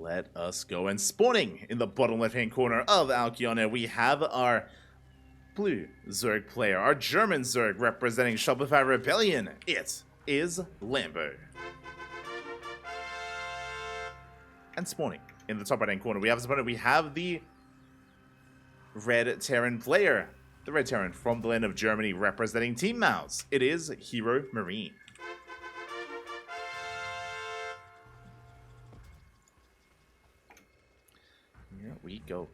let us go. And spawning in the bottom left-hand corner of Alkione, we have our blue Zerg player, our German Zerg representing Shopify Rebellion. It is Lambo. And spawning in the top right-hand corner, we have the Red Terran player, the Red Terran from the land of Germany representing Team Mouse. It is HeRoMaRinE. Here we go.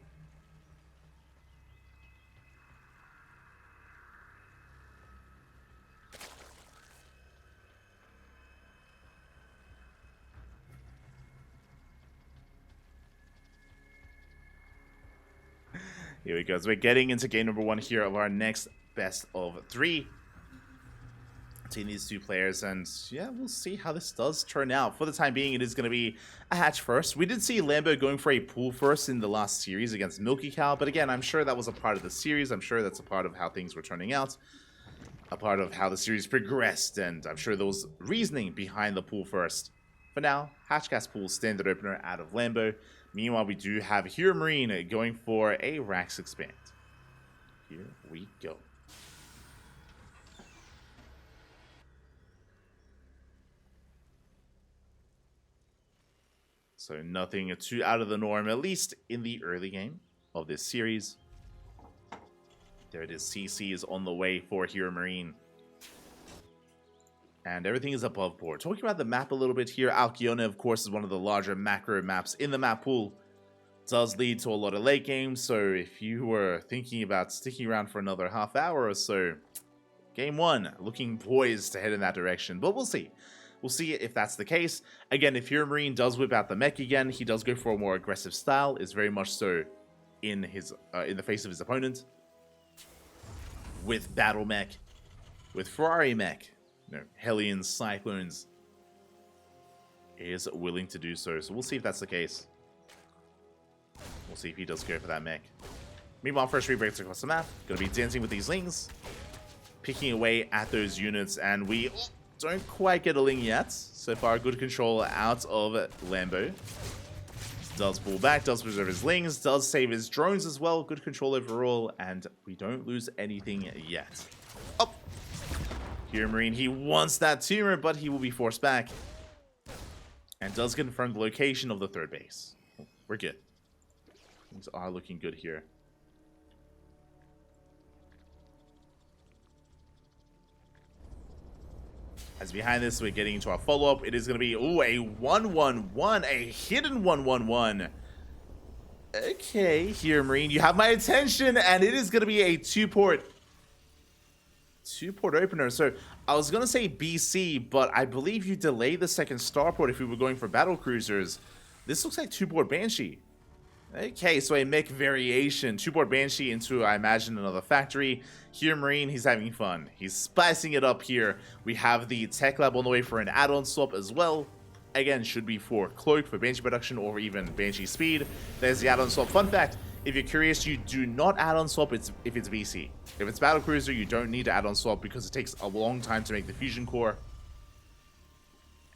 Here we go. So we're getting into game number 1 here of our next best of 3 between these two players, and yeah, we'll see how this does turn out. For the time being, it is going to be a hatch first. We did see Lambo going for a pool first in the last series against Milky Cow, but again, I'm sure that was a part of the series. I'm sure that's a part of how things were turning out, a part of how the series progressed, and I'm sure there was reasoning behind the pool first. For now, Hatchcast Pool standard opener out of Lambo. Meanwhile, we do have HeRoMaRinE going for a Rax expand. Here we go. So nothing too out of the norm, at least in the early game of this series. There it is. CC is on the way for HeRoMaRinE. And everything is above board. Talking about the map a little bit here, Alkione, of course, is one of the larger macro maps in the map pool. Does lead to a lot of late games, so if you were thinking about sticking around for another half hour or so, game 1, looking poised to head in that direction. But we'll see. We'll see if that's the case. Again, if HeRoMaRinE does whip out the mech again, he does go for a more aggressive style, is very much so in his in the face of his opponent. With battle mech, with Ferrari mech, Hellions, Cyclones, is willing to do so. So we'll see if that's the case. We'll see if he does go for that mech. Meanwhile, first breaks across the map. Gonna be dancing with these lings, picking away at those units, and we don't quite get a ling yet. So far, good control out of Lambo. Does pull back, does preserve his lings, does save his drones as well. Good control overall, and we don't lose anything yet. Oh! HeRoMaRinE, he wants that tumor, but he will be forced back. And does confirm the location of the third base. We're good. Things are looking good here. As behind this, we're getting into our follow-up. It is going to be, ooh, a 1-1-1, a hidden 1-1-1. Okay, HeRoMaRinE, you have my attention, and it is going to be a two-port opener. So I was going to say BC, but I believe you delay the second starport if we were going for battle cruisers. This looks like two-port Banshee. Okay, so a mech variation. Two-port Banshee into, I imagine, another factory. HeRoMaRinE, he's having fun. He's spicing it up here. We have the Tech Lab on the way for an add-on swap as well. Again, should be for Cloak, for Banshee production, or even Banshee speed. There's the add-on swap. Fun fact, if you're curious, you do not add-on swap if it's BC. If it's Battle Cruiser, you don't need to add-on swap because it takes a long time to make the fusion core.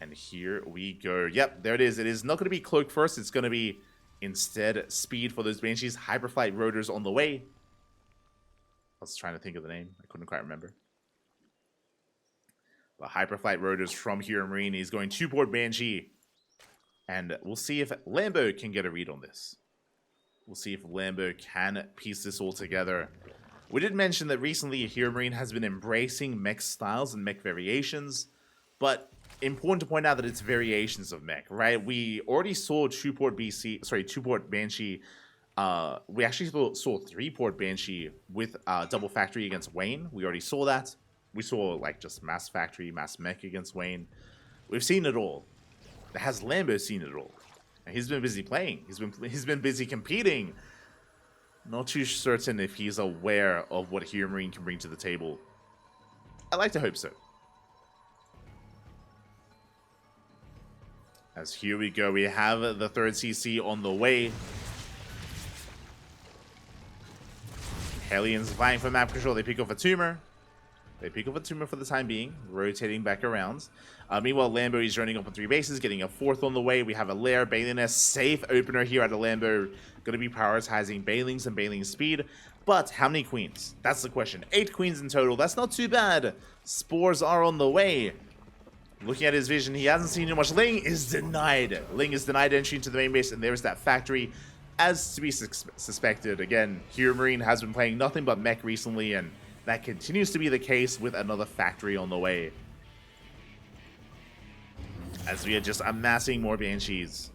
And here we go. Yep, there it is. It is not going to be Cloak first. It's going to be instead speed for those Banshees. Hyperflight rotors on the way. I was trying to think of the name. I couldn't quite remember. But Hyperflight rotors from HeRoMaRinE. He's going two-port Banshee. And we'll see if Lambo can get a read on this. We'll see if Lambo can piece this all together. We did mention that recently HeRoMaRinE has been embracing mech styles and mech variations. But important to point out that it's variations of mech, right? We already saw two-port Banshee. We actually saw three-port Banshee with double factory against Wayne. We already saw that. We saw like just mass factory, mass mech against Wayne. We've seen it all. Has Lambo seen it all? And he's been busy playing. He's been busy competing. Not too certain if he's aware of what HeRoMaRinE can bring to the table. I like to hope so. As here we go, we have the third CC on the way. Hellions vying for map control. They pick off a tumor. They pick up a tumor for the time being, rotating back around. Meanwhile, Lambo is running up on 3 bases, getting a 4th on the way. We have a Lair, Baneliness, safe opener here at the Lambo. Going to be prioritizing Banelings and Baneling speed. But how many queens? That's the question. 8 queens in total. That's not too bad. Spores are on the way. Looking at his vision, he hasn't seen too much. Ling is denied. Ling is denied entry into the main base, and there's that factory. As to be suspected, again, HeRoMaRinE has been playing nothing but mech recently, and that continues to be the case with another factory on the way. As we are just amassing more Banshees.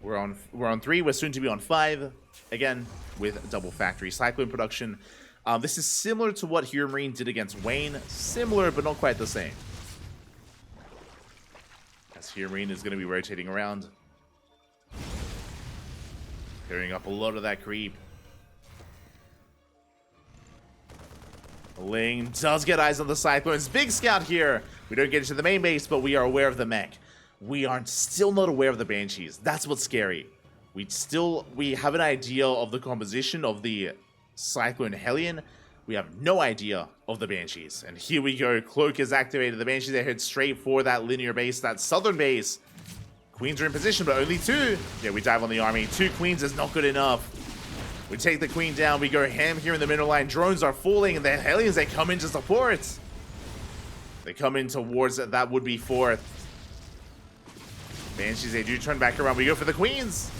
We're on 3, we're soon to be on 5. Again, with double factory Cyclone production. This is similar to what HeRoMaRinE did against Wayne. Similar, but not quite the same. As HeRoMaRinE is going to be rotating around. Clearing up a lot of that creep. Ling does get eyes on the Cyclones. Big scout here. We don't get into the main base, but we are aware of the mech. We are still not aware of the Banshees. That's what's scary. We have an idea of the composition of the Cyclone Hellion. We have no idea of the Banshees. And here we go. Cloak is activated. The Banshees are head straight for that linear base, that southern base. Queens are in position, but only 2. Yeah, we dive on the army. 2 queens is not good enough. We take the queen down. We go ham here in the middle line. Drones are falling, and the Hellions, they come in to support. They come in towards that would be 4th. Banshees, they do turn back around. We go for the queens.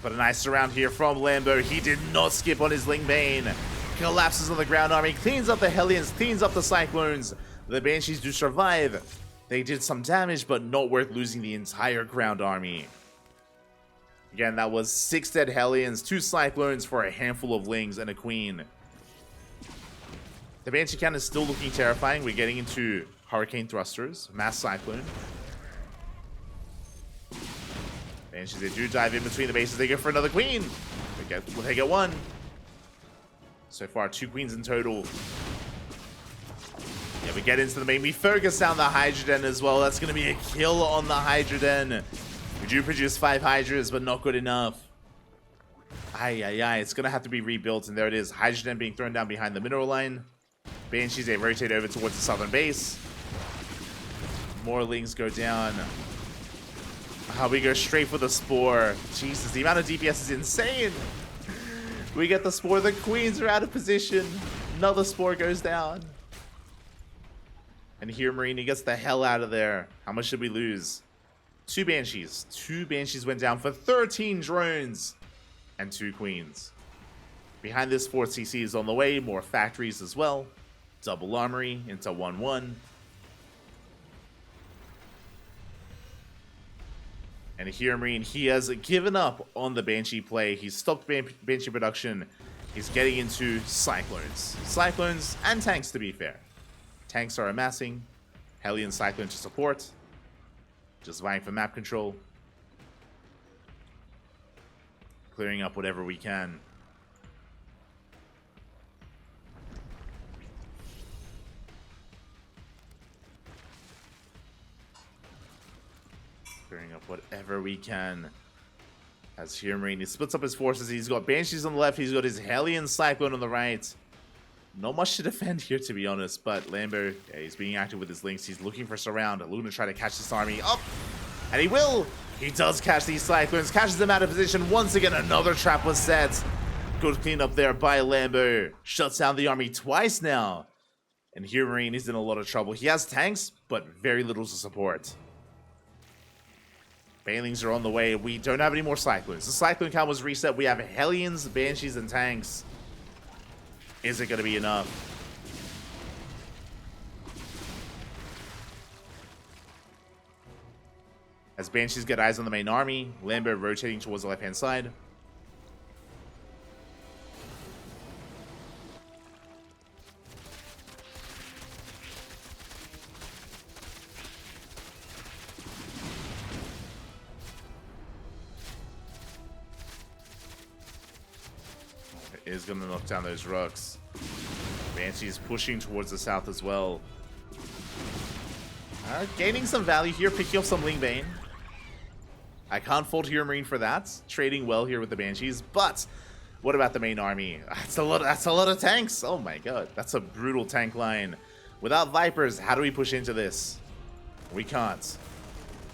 But a nice surround here from Lambo. He did not skip on his Ling Bane. Collapses on the ground army. Cleans up the Hellions. Cleans up the Cyclones. The Banshees do survive. They did some damage, but not worth losing the entire ground army. Again, that was 6 dead Hellions, 2 Cyclones for a handful of Lings and a Queen. The Banshee cannon is still looking terrifying. We're getting into Hurricane Thrusters, Mass Cyclone. Banshees, they do dive in between the bases. They go for another Queen. They get 1. So far, 2 Queens in total. Yeah, we get into the main. We focus down the Hydroden as well. That's going to be a kill on the Hydroden. We do produce 5 Hydras, but not good enough. It's going to have to be rebuilt, and there it is. Hydrogen being thrown down behind the mineral line. Banshees, they rotate over towards the southern base. More Lings go down. We go straight for the Spore. Jesus, the amount of DPS is insane. We get the Spore. The Queens are out of position. Another Spore goes down. And HeRoMaRinE gets the hell out of there. How much should we lose? 2 Banshees. 2 Banshees went down for 13 drones. And 2 Queens. Behind this, 4th CC is on the way. More factories as well. Double armory into 1-1. And HeRoMaRinE, he has given up on the Banshee play. He's stopped Banshee production. He's getting into Cyclones. Cyclones and tanks, to be fair. Tanks are amassing. Hellion Cyclone to support. Just vying for map control. Clearing up whatever we can. Clearing up whatever we can. As HeRoMaRinE, he splits up his forces. He's got Banshees on the left. He's got his Hellion Cyclone on the right. Not much to defend here, to be honest, but Lambo, yeah, he's being active with his links. He's looking for surround. Luna try to catch this army up, and he will. He does catch these Cyclones, catches them out of position. Once again, another trap was set. Good cleanup there by Lambo. Shuts down the army twice now. And HeRoMaRinE is in a lot of trouble. He has tanks, but very little to support. Banelings are on the way. We don't have any more Cyclones. The Cyclone count was reset. We have Hellions, Banshees, and tanks. Is it going to be enough? As Banshees get eyes on the main army, Lambo rotating towards the left-hand side. Is going to knock down those rocks. Banshee's pushing towards the south as well. Gaining some value here, picking up some Ling Bane. I can't fault HeRoMaRinE for that. Trading well here with the Banshees, but What about the main army? That's a lot of tanks. Oh my god, that's a brutal tank line. Without Vipers, how do we push into this? We can't.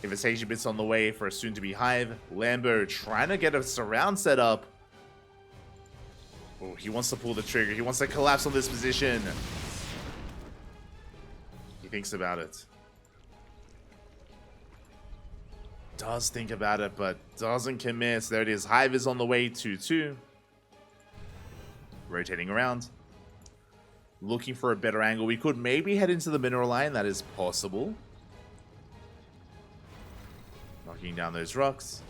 Invitation bits on the way for a soon-to-be Hive. Lambo trying to get a surround set up. Oh, he wants to pull the trigger. He wants to collapse on this position. He thinks about it. Does think about it, but doesn't commit. There it is. Hive is on the way, 2-2. Rotating around. Looking for a better angle. We could maybe head into the mineral line. That is possible. Knocking down those rocks.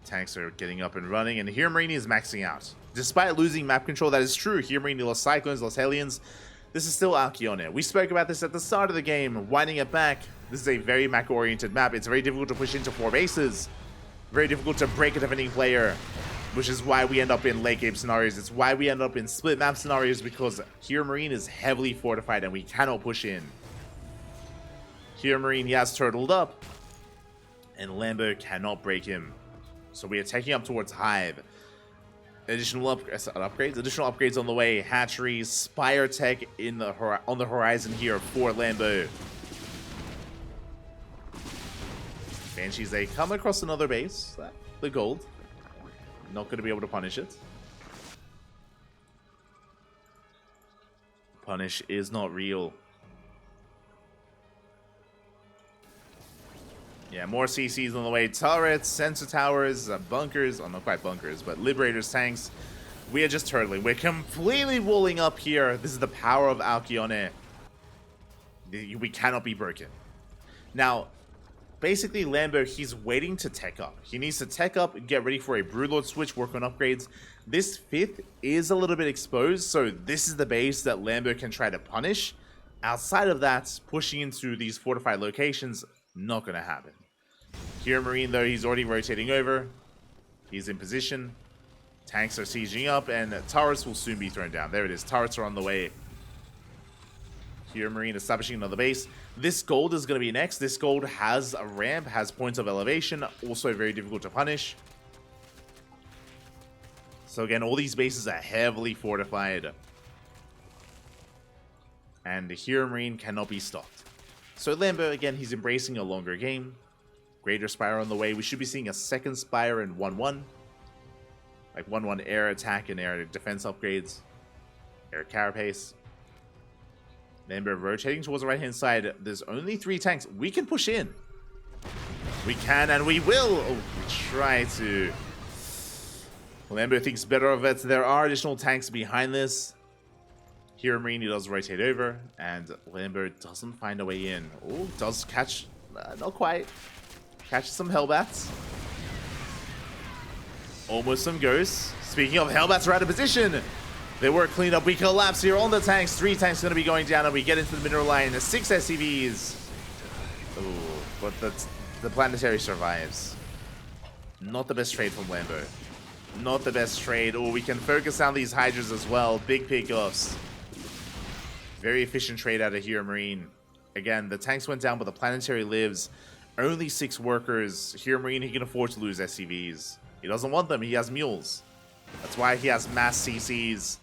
Tanks are getting up and running, and HeRoMaRinE is maxing out. Despite losing map control, that is true. HeRoMaRinE lost Cyclones, lost Hellions. This is still Alcyone. We spoke about this at the start of the game, winding it back. This is a very macro-oriented map. It's very difficult to push into 4 bases. Very difficult to break a defending player, which is why we end up in late game scenarios. It's why we end up in split map scenarios, because HeRoMaRinE is heavily fortified and we cannot push in. HeRoMaRinE, he has turtled up, and Lambo cannot break him. So we are taking up towards Hive. Additional upgrades on the way. Hatcheries, Spire Tech on the horizon here for Lambo. Banshees, they come across another base. The gold. Not going to be able to punish it. Punish is not real. Yeah, more CCs on the way. Turrets, sensor towers, bunkers. Oh, not quite bunkers, but Liberators, tanks. We are just turtling. We're completely walling up here. This is the power of Alcyone. We cannot be broken. Now, basically, Lambo, he's waiting to tech up. He needs to tech up, get ready for a Broodlord switch, work on upgrades. This 5th is a little bit exposed, so this is the base that Lambo can try to punish. Outside of that, pushing into these fortified locations, not going to happen. HeRoMaRinE, though, he's already rotating over. He's in position. Tanks are sieging up, and turrets will soon be thrown down. There it is. Turrets are on the way. HeRoMaRinE establishing another base. This gold is going to be next. This gold has a ramp, has points of elevation, also very difficult to punish. So again, all these bases are heavily fortified. And the HeRoMaRinE cannot be stopped. So Lambo, again, he's embracing a longer game. Greater Spire on the way. We should be seeing a second Spire in 1-1. Like 1-1 air attack and air defense upgrades. Air carapace. Lambo rotating towards the right-hand side. There's only 3 tanks. We can push in. We can and we will. Oh, we try to. Lambo thinks better of it. There are additional tanks behind this. HeRoMaRinE does rotate over, and Lambo doesn't find a way in. Oh, does catch, not quite. Catches some Hellbats. Almost some ghosts. Speaking of, Hellbats are out of position. They were cleaned up. We collapse here on the tanks. 3 tanks going to be going down, and we get into the mineral line. 6 SCVs. Oh, but the planetary survives. Not the best trade from Lambo. Not the best trade. Oh, we can focus on these Hydras as well. Big pickoffs. Very efficient trade out of HeRoMaRinE. Again, the tanks went down, but the planetary lives. Only 6 workers. HeRoMaRinE, he can afford to lose SCVs. He doesn't want them. He has mules. That's why he has mass CCs,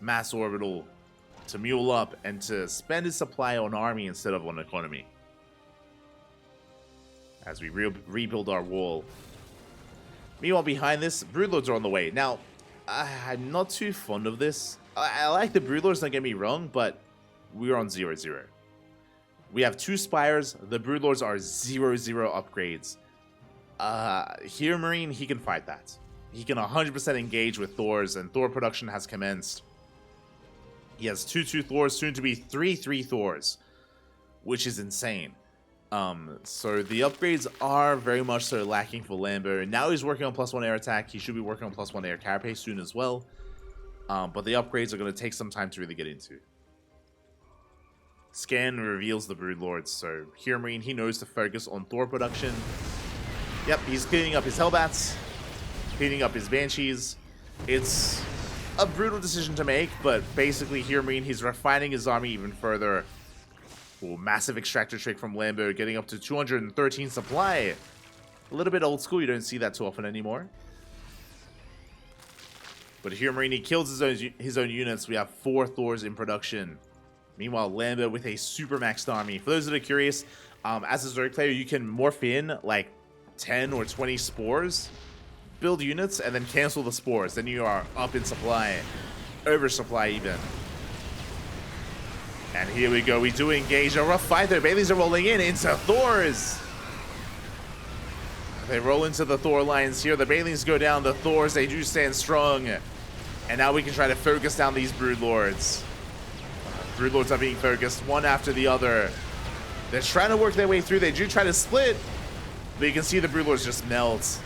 mass orbital, to mule up and to spend his supply on army instead of on economy. As we rebuild our wall. Meanwhile, behind this, Broodlords are on the way. Now, I'm not too fond of this. I like the Broodlords, don't get me wrong, but we're on 0-0. We have 2 Spires. The Broodlords are 0-0 upgrades. HeRoMaRinE, he can fight that. He can 100% engage with Thors, and Thor production has commenced. He has 2-2 Thors, soon to be 3-3 Thors, which is insane. So the upgrades are very much so lacking for Lambo. Now he's working on +1 air attack. He should be working on +1 air carapace soon as well. But the upgrades are going to take some time to really get into. Scan reveals the Broodlords, so HeRoMaRinE, he knows to focus on Thor production. Yep, he's cleaning up his Hellbats, cleaning up his Banshees. It's a brutal decision to make, but basically HeRoMaRinE, he's refining his army even further. Ooh, massive extractor trick from Lambo, getting up to 213 supply. A little bit old school, you don't see that too often anymore. But HeRoMaRinE kills his own units. We have 4 Thors in production. Meanwhile, Lambo with a super maxed army. For those that are curious, as a Zerg player, you can morph in like 10 or 20 spores, build units, and then cancel the spores. Then you are up in supply, oversupply even. And here we go. We do engage a rough fight there. Baileys are rolling into Thors. They roll into the Thor lines here. The Baileys go down. The Thors, they do stand strong. And now we can try to focus down these Broodlords. Broodlords are being focused one after the other. They're trying to work their way through. They do try to split, but you can see the Broodlords just melt.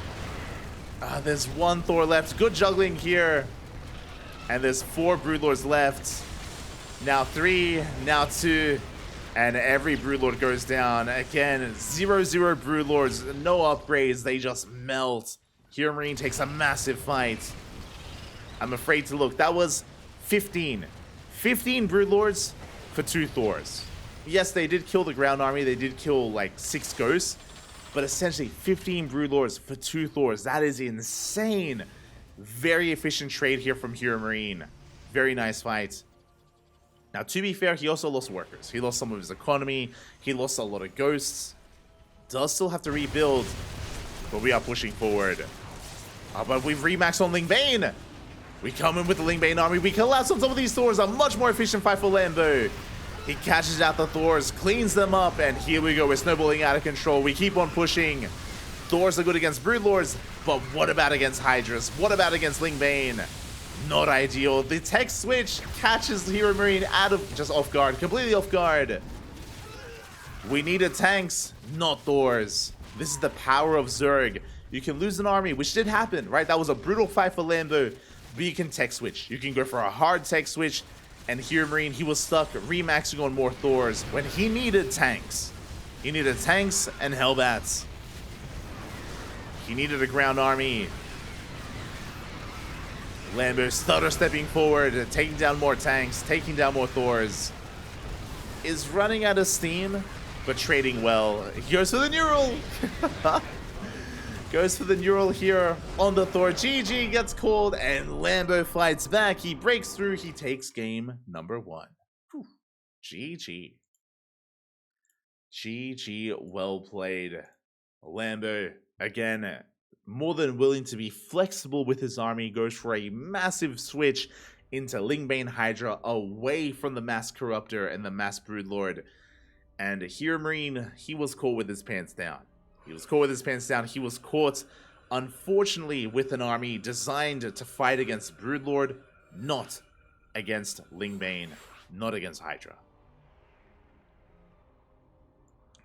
There's 1 Thor left. Good juggling here. And there's 4 Broodlords left. Now 3, now 2. And every Broodlord goes down. Again, 0-0 Broodlords. No upgrades. They just melt. HeRoMaRinE takes a massive fight. I'm afraid to look. That was 15 Broodlords for 2 Thors. Yes, they did kill the ground army. They did kill like 6 ghosts. But essentially 15 Broodlords for 2 Thors. That is insane. Very efficient trade here from HeRoMaRinE. Very nice fight. Now, to be fair, he also lost workers. He lost some of his economy. He lost a lot of ghosts. Does still have to rebuild. But we are pushing forward. But we've remaxed on Lingbane. We come in with the Lingbane army. We collapse on some of these Thors. A much more efficient fight for Lambo. He catches out the Thors, cleans them up, and here we go. We're snowballing out of control. We keep on pushing. Thors are good against Broodlords, but what about against Hydras? What about against Lingbane? Not ideal. The tech switch catches HeRoMaRinE out of just off guard, completely off guard. We needed tanks, not Thors. This is the power of Zerg. You can lose an army, which did happen, right? That was a brutal fight for Lambo, but you can tech switch. You can go for a hard tech switch, and HeRoMaRinE, he was stuck remaxing on more Thors when he needed tanks. He needed tanks and Hellbats. He needed a ground army. Lambo stutter stepping forward, taking down more tanks, taking down more Thors. Is running out of steam, but trading well. He goes for the neural. Goes for the neural here on the Thor. GG gets called, and Lambo fights back. He breaks through. He takes game number 1. Whew. GG. GG, well played. Lambo, again, more than willing to be flexible with his army. Goes for a massive switch into Lingbane Hydra, away from the Mass Corruptor and the Mass Broodlord. And HeRoMaRinE, he was caught with his pants down. He was caught with his pants down. He was caught, unfortunately, with an army designed to fight against Broodlord, not against Lingbane, not against Hydra.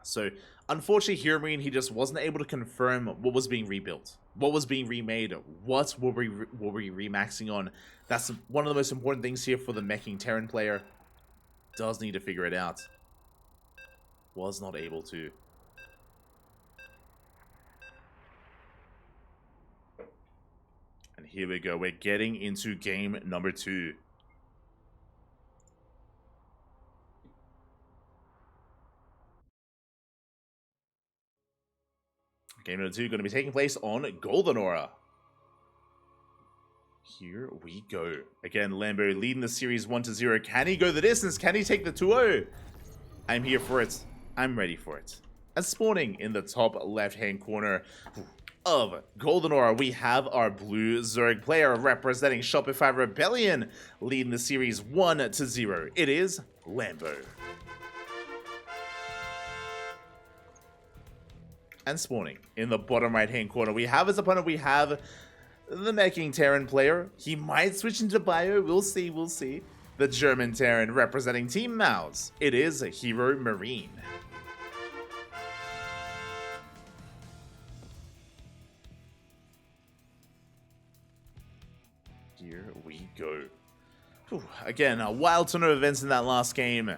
So, unfortunately, HeRoMaRinE, he just wasn't able to confirm what was being rebuilt, what was being remade, what were we remaxing on. That's one of the most important things here for the meching Terran player. Does need to figure it out. Was not able to. And here we go. We're getting into game number 2. Game number 2 going to be taking place on Golden Aura. Here we go. Again, Lambo leading the series 1-0. Can he go the distance? Can he take the 2-0? I'm here for it. I'm ready for it. And spawning in the top left-hand corner of Golden Aura, we have our blue Zerg player representing Shopify Rebellion, leading the series 1-0. It is Lambo. And spawning in the bottom right-hand corner, we have his opponent. We have the meching Terran player. He might switch into Bio. We'll see. We'll see. The German Terran representing Team Mouse. It is HeRoMaRinE. Here we go. Whew. Again, a wild ton of events in that last game.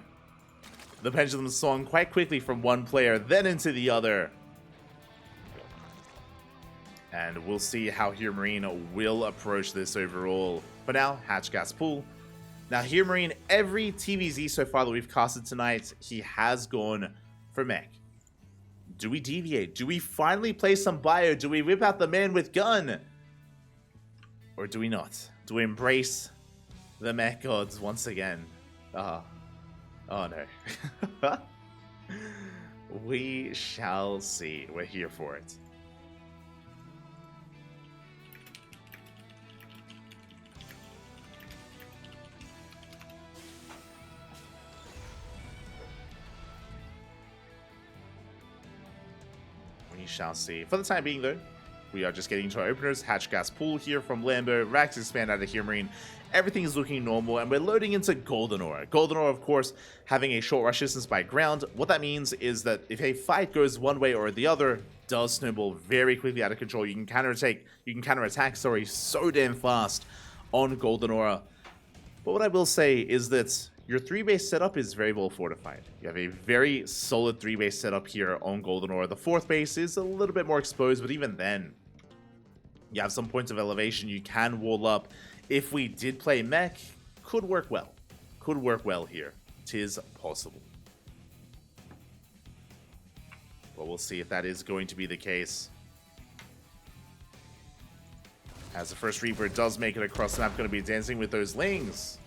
The pendulum swung quite quickly from one player, then into the other. And we'll see how HeRoMaRinE will approach this overall. For now, Hatch Gas Pool. Now, HeRoMaRinE, every TvZ so far that we've casted tonight, he has gone for mech. Do we deviate? Do we finally play some Bio? Do we whip out the man with gun? Or do we not? to embrace the mech gods once again. Oh no. We shall see. We're here for it. We shall see. For the time being, though, we are just getting into our openers. Hatch gas pool here from Lambo. Racks expand out of HeRoMaRinE. Everything is looking normal, and we're loading into Golden Aura. Golden Aura, of course, having a short rush distance by ground. What that means is that if a fight goes one way or the other, does snowball very quickly out of control. You can counterattack, sorry, so damn fast on Golden Aura. But what I will say is that your 3-base setup is very well fortified. You have a very solid 3-base setup here on Golden Aura. The 4th base is a little bit more exposed, but even then, you have some points of elevation you can wall up. If we did play mech, could work well. Could work well here. 'Tis possible. But we'll see if that is going to be the case. As the first Reaper does make it across the map, going to be dancing with those Lings.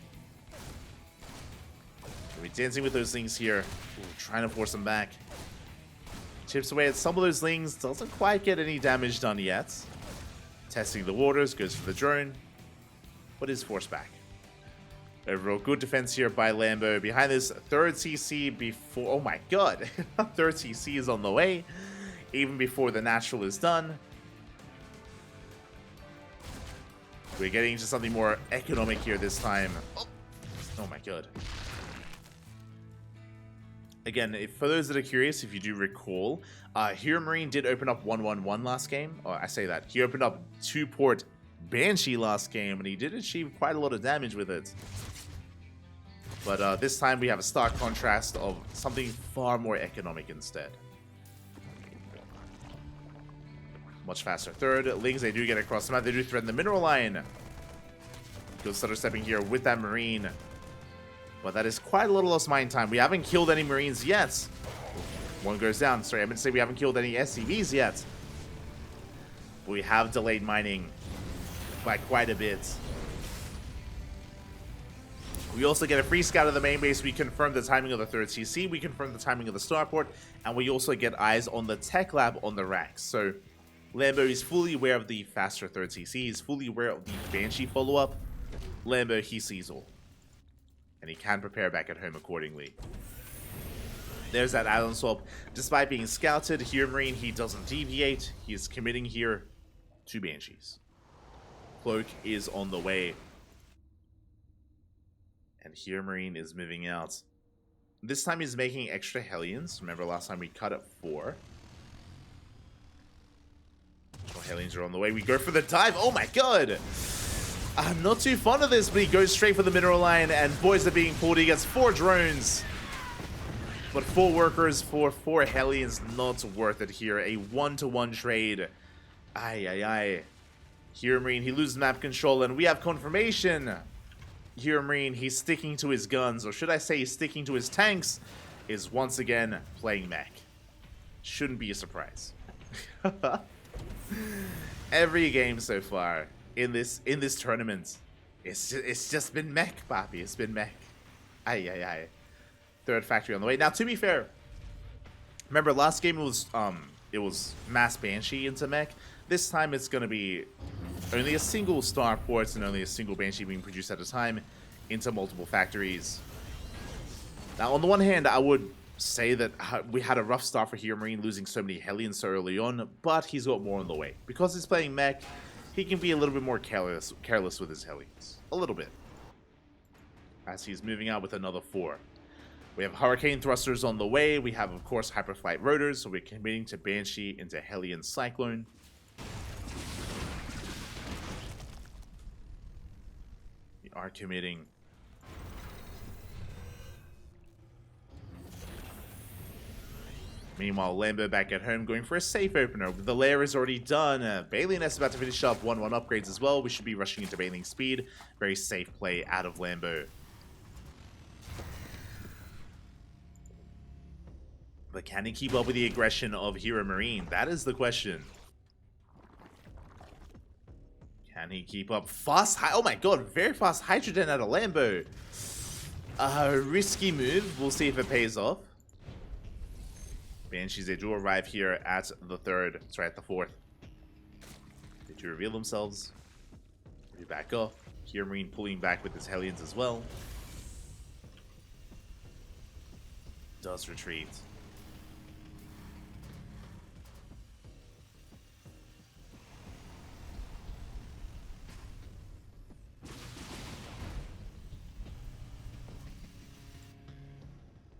Going to be dancing with those Lings here. Ooh, trying to force them back. Chips away at some of those Lings. Doesn't quite get any damage done yet. Testing the waters. Goes for the drone. But is forced back. Overall, good defense here by Lambo. Behind this 3rd CC before... Oh my god. 3rd CC is on the way. Even before the natural is done. We're getting into something more economic here this time. Oh my god. Again, for those that are curious, if you do recall, HeRoMaRinE did open up 1-1-1 last game. Oh, I say that. He opened up 2-port Banshee last game, and he did achieve quite a lot of damage with it. But this time we have a stark contrast of something far more economic instead. Much faster 3rd. Lings, they do get across the map. They do threaten the mineral line. Good stutter stepping here with that Marine. But that is quite a little lost mine time. We haven't killed any Marines yet. One goes down. Sorry, I meant to say we haven't killed any SCVs yet. We have delayed mining by quite a bit. We also get a free scout of the main base. We confirm the timing of the 3rd CC. We confirm the timing of the starport. And we also get eyes on the tech lab on the racks. So Lambo is fully aware of the faster 3rd CC. He's fully aware of the Banshee follow-up. Lambo, he sees all. And he can prepare back at home accordingly. There's that island swap. Despite being scouted, HeRoMaRinE, he doesn't deviate. He is committing here to Banshees. Cloak is on the way. And HeRoMaRinE is moving out. This time he's making extra Hellions. Remember last time we cut at 4. Well, Hellions are on the way. We go for the dive. Oh my god! I'm not too fond of this, but he goes straight for the mineral line, and boys are being pulled. He gets 4 drones. But 4 workers for 4 Hellions, not worth it here. A 1-to-1 trade. Aye. HeRoMaRinE, he loses map control, and we have confirmation. HeRoMaRinE, he's sticking to his guns, or should I say he's sticking to his tanks, is once again playing mech. Shouldn't be a surprise. Every game so far in this tournament, it's just been mech, Papi. It's been mech. Aye. 3rd factory on the way. Now, to be fair, remember last game it was mass Banshee into mech. This time it's going to be only a single starport and only a single Banshee being produced at a time into multiple factories. Now, on the one hand, I would say that we had a rough start for HeRoMaRinE, losing so many Hellions so early on, but he's got more on the way. Because he's playing mech, he can be a little bit more careless with his Hellions. A little bit. As he's moving out with another 4. We have Hurricane Thrusters on the way. We have, of course, Hyperflight Rotors, so we're committing to Banshee into Hellion Cyclone. We are committing. Meanwhile, Lambo back at home going for a safe opener. The lair is already done. Bailey and S about to finish up 1-1 upgrades as well. We should be rushing into Bailing speed. Very safe play out of Lambo. But can he keep up with the aggression of HeRoMaRinE? That is the question. Can he he keep up? Fast, oh my god, very fast Hydrogen out of Lambo. Risky move. We'll see if it pays off. Banshees, they do arrive here at the third. Sorry, at the fourth. They do reveal themselves. They back off. HeRoMaRinE pulling back with his Hellions as well. Does retreat.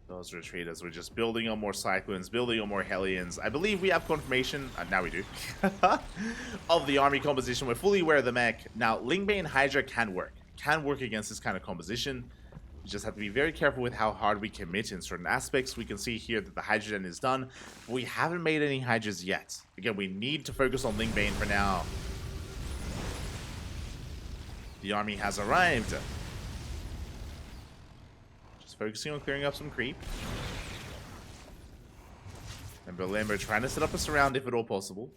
Does retreat as we're just building on more Cyclones, building on more Hellions. I believe we have confirmation, now we do, of the army composition. We're fully aware of the mech. Now, Lingbane Hydra can work against this kind of composition. We just have to be very careful with how hard we commit in certain aspects. We can see here that the Hydrogen is done, but we haven't made any Hydras yet. Again, we need to focus on Lingbane for now. The army has arrived. Focusing on clearing up some creep. And Lambo trying to set up a surround if at all possible.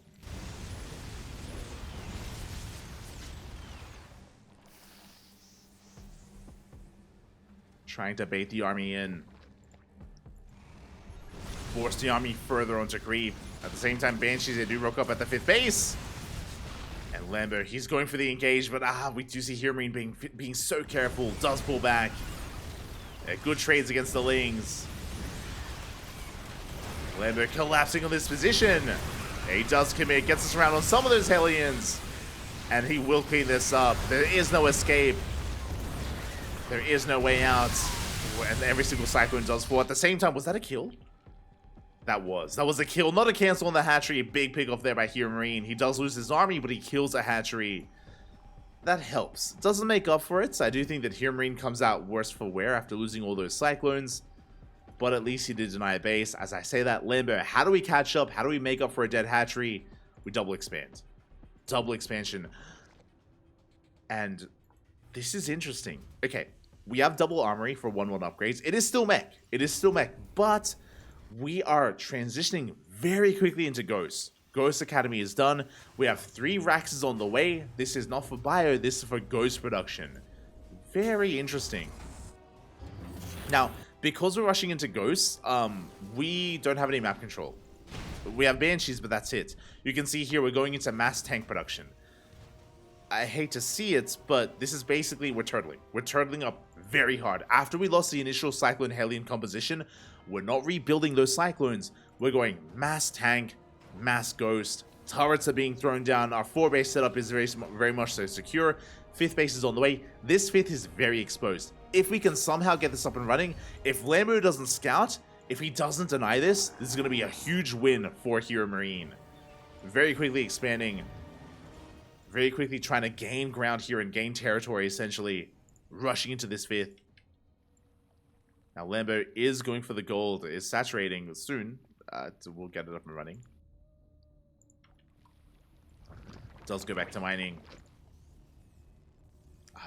Trying to bait the army in. Force the army further onto creep. At the same time, Banshees, they do rock up at the 5th base. And Lambo, he's going for the engage, but we do see HeRoMaRinE being so careful. Does pull back. Good trades against the Lings. Lambo collapsing on this position. He does commit, gets us around on some of those Hellions. And he will clean this up. There is no escape. There is no way out. And every single Cyclone does fall. At the same time, was that a kill? That was a kill, not a cancel on the hatchery. A big pick off there by HeRoMaRinE. He does lose his army, but he kills a hatchery. That helps. Doesn't make up for it. I do think that HeRoMaRinE comes out worse for wear after losing all those Cyclones. But at least he did deny a base. As I say that, Lambo, how do we catch up? How do we make up for a dead hatchery? We double expand. Double expansion. And this is interesting. Okay, we have double armory for 1-1 upgrades. It is still mech. It is still mech. But we are transitioning very quickly into Ghost. Ghost Academy is done. We have 3 Raxes on the way. This is not for bio, this is for Ghost production. Very interesting. Now, because we're rushing into Ghosts, we don't have any map control. We have Banshees, but that's it. You can see here we're going into mass tank production. I hate to see it, but this is basically, we're turtling. We're turtling up very hard. After we lost the initial Cyclone Hellion composition, we're not rebuilding those Cyclones. We're going mass tank, mass Ghost. Turrets are being thrown down. Our 4-base setup is very much so secure. 5th base is on the way. This 5th is very exposed. If we can somehow get this up and running, if Lambo doesn't scout, if he doesn't deny this, this is going to be a huge win for HeRoMaRinE. Very quickly expanding. Very quickly trying to gain ground here and gain territory, essentially. Rushing into this 5th. Now Lambo is going for the gold. Is saturating soon. We'll get it up and running. Does go back to mining.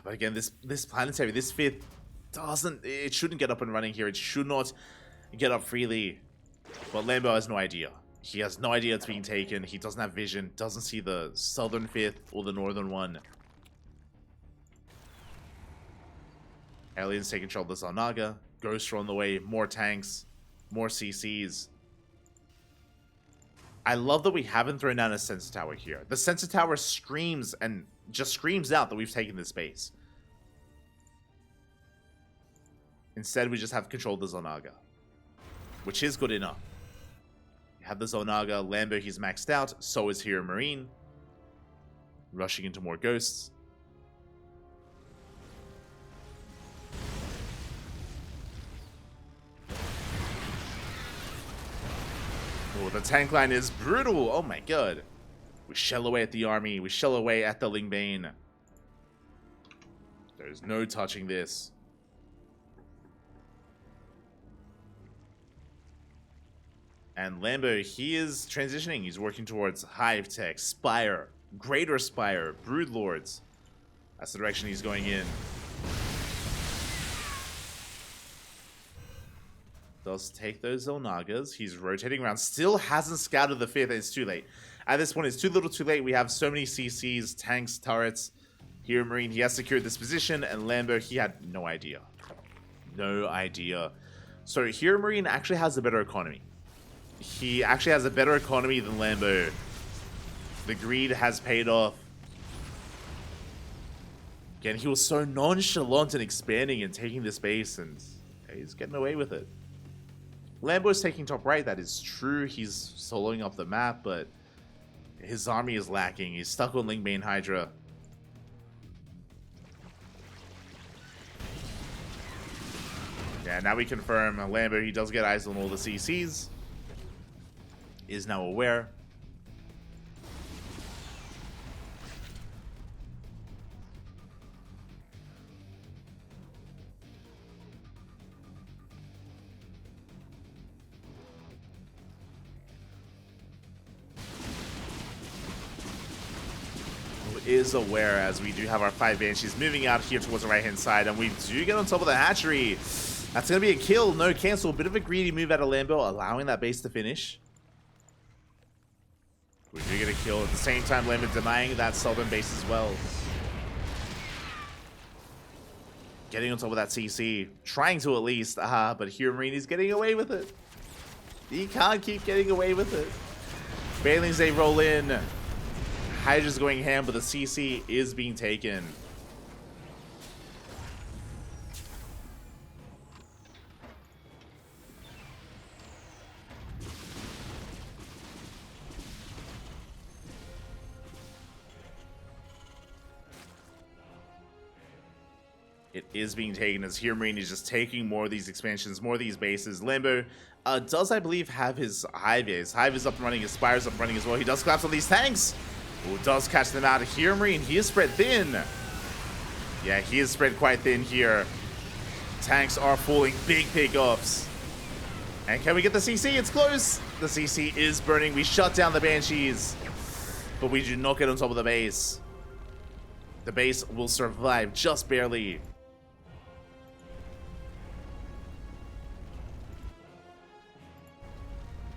But again, this planetary, this 5th it shouldn't get up and running here. It should not get up freely. But Lambo has no idea. He has no idea it's being taken. He doesn't have vision. Doesn't see the southern 5th or the northern one. Aliens take control of the Zalnaga. Ghosts are on the way. More tanks. More CCs. I love that we haven't thrown down a sensor tower here. The sensor tower screams and just screams out that we've taken this base. Instead, we just have control of the Zalnaga, which is good enough. You have the Zalnaga. Lambo, he's maxed out. So is HeRoMaRinE. Rushing into more Ghosts. Oh, the tank line is brutal. Oh my god. We shell away at the army. We shell away at the Lingbane. There's no touching this. And Lambo, he is transitioning. He's working towards Hive Tech, Spire, Greater Spire, Broodlords. That's the direction he's going in. Does take those Zalnagas. He's rotating around. Still hasn't scouted the 5th. It's too late. At this point, it's too little too late. We have so many CCs, tanks, turrets. HeRoMaRinE, he has secured this position, and Lambo, he had no idea. No idea. So HeRoMaRinE actually has a better economy. He actually has a better economy than Lambo. The greed has paid off. Again, he was so nonchalant and expanding and taking this base, and he's getting away with it. Lambo's taking top right, that is true. He's soloing up the map, but his army is lacking. He's stuck on Ling Main Hydra. Yeah, now we confirm Lambo, he does get eyes on all the CCs. Is now aware. Is aware, as we do have our 5 Banshees moving out here towards the right hand side, and we do get on top of the hatchery. That's going to be a kill, no cancel. Bit of a greedy move out of Lambo, allowing that base to finish. We do get a kill at the same time. Lambo denying that southern base as well. Getting on top of that CC, trying to at least, but HeRoMaRinE is getting away with it. He can't keep getting away with it. Bailings, they roll in. Hydra's going ham, but the CC is being taken. It is being taken as HeRoMaRinE is just taking more of these expansions, more of these bases. Lambo does, I believe, have his Hive. His Hive is up and running, his Spire's up and running as well. He does collapse on these tanks. Who does catch them out. HeRoMaRinE, he is spread thin. Yeah, he is spread quite thin here. Tanks are falling, big pickoffs. And can we get the CC? It's close. The CC is burning. We shut down the Banshees, but we do not get on top of the base. The base will survive just barely.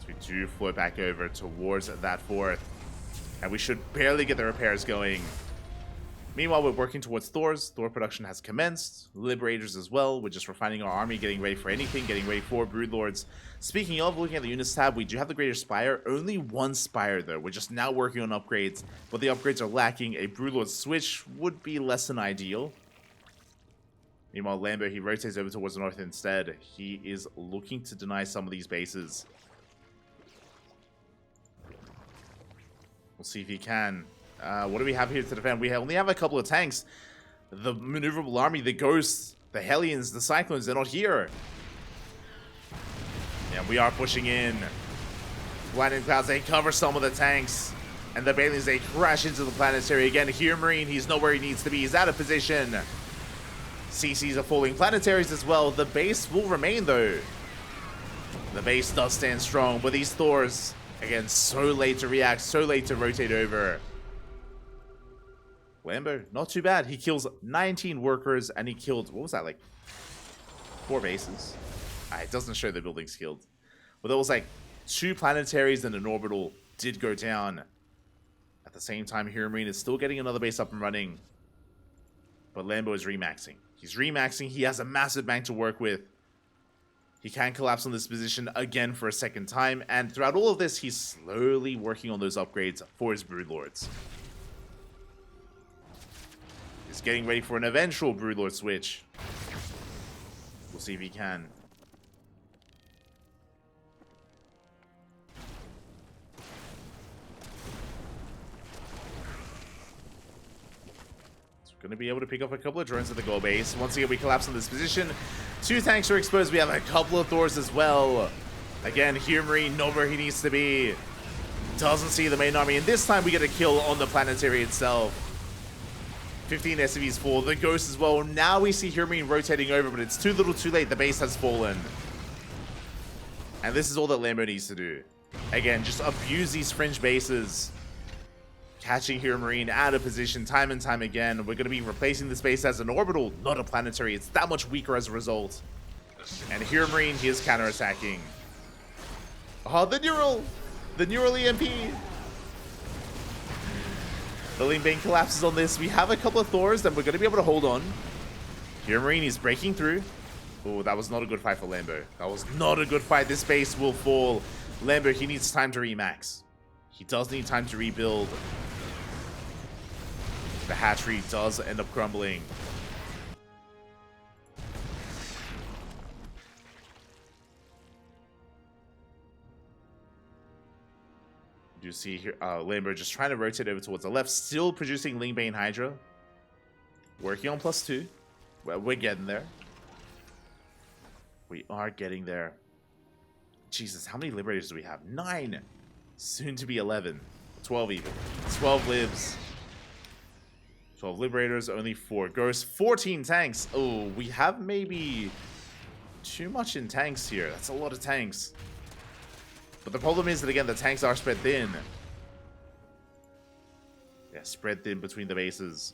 So we do float back over towards that fourth. And we should barely get the repairs going. Meanwhile, we're working towards Thors. Thor production has commenced. Liberators as well. We're just refining our army, getting ready for anything, getting ready for Broodlords. Speaking of, looking at the units tab, we do have the Greater Spire. Only one Spire, though. We're just now working on upgrades, but the upgrades are lacking. A Broodlord switch would be less than ideal. Meanwhile, Lambo, he rotates over towards the north instead. He is looking to deny some of these bases. We'll see if he can. What do we have here to defend? We only have a couple of tanks. The maneuverable army, the Ghosts, the Hellions, the Cyclones, they're not here. Yeah, we are pushing in. Blinding Clouds, they cover some of the tanks. And the Bailings, they crash into the planetary again. HeRoMaRinE, he's not where he needs to be. He's out of position. CCs are falling. Planetaries as well. The base will remain, though. The base does stand strong, but these Thors... Again, so late to react, so late to rotate over. Lambo, not too bad. He kills 19 workers, and he killed, what was that, like 4 bases? It doesn't show the buildings killed. But there was like 2 planetaries and an orbital did go down. At the same time, HeRoMaRinE is still getting another base up and running. But Lambo is remaxing. He's remaxing. He has a massive bank to work with. He can collapse on this position again for a second time, and throughout all of this, he's slowly working on those upgrades for his Broodlords. He's getting ready for an eventual Broodlord switch. We'll see if he can. Going to be able to pick up a couple of drones at the goal base. Once again, we collapse on this position. 2 tanks are exposed. We have a couple of Thors as well. Again, HeRoMaRinE, not where he needs to be. Doesn't see the main army. And this time we get a kill on the planetary itself. 15 SCVs fall. The Ghost as well. Now we see HeRoMaRinE rotating over, but it's too little too late. The base has fallen. And this is all that Lambo needs to do. Again, just abuse these fringe bases. Catching HeRoMaRinE out of position time and time again. We're going to be replacing this base as an orbital, not a planetary. It's that much weaker as a result. And HeRoMaRinE, he is counterattacking. Oh, the neural EMP. The Ling Bane collapses on this. We have a couple of Thors that we're going to be able to hold on. HeRoMaRinE is breaking through. Oh, that was not a good fight for Lambo. That was not a good fight. This base will fall. Lambo, he needs time to remax. He does need time to rebuild. The hatchery does end up crumbling. You see here, Lambo just trying to rotate over towards the left, still producing Ling Bane Hydra. Working on +2. Well, we're getting there. We are getting there. Jesus, how many Liberators do we have? 9! Soon to be 11. 12 even. 12 lives. 12 Liberators, only 4 Ghosts. 14 tanks. Oh, we have maybe too much in tanks here. That's a lot of tanks. But the problem is that, again, the tanks are spread thin. Yeah, spread thin between the bases.